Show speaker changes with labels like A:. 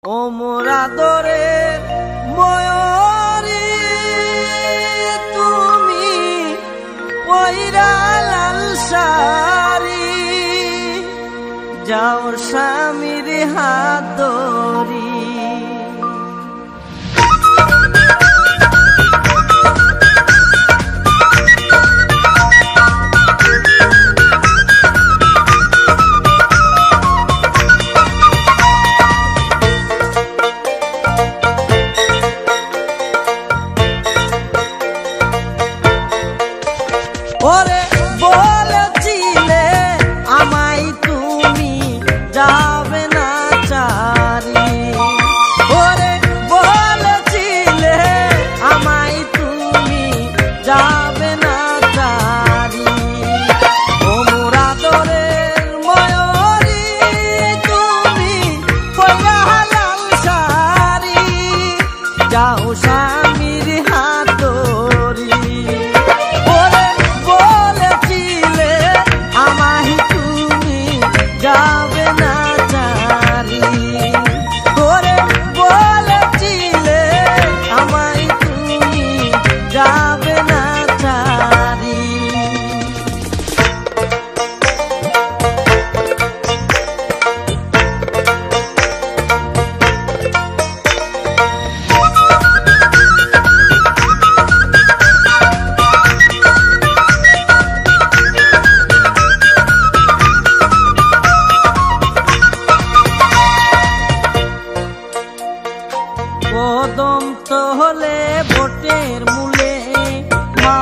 A: ও মোর আদরের ময়ূরী তুমি পয়রা লাল শাড়ি যাও স্বামীর হাত ধরি। ওরে বলেছিলে আমায় তুমি যাবে না চারি, ওরে বলেছিলে আমায় তুমি যাবে না চারি। ও মোর আদরের ময়ূরী তুমি পয়রা লাল শাড়ি যাও স্বামীর হাত ধরি। যাবে না চারি, ওরে বলেছিলে আমায় তুমি যাবে না চারি। কদম তলে বটের মূলে মা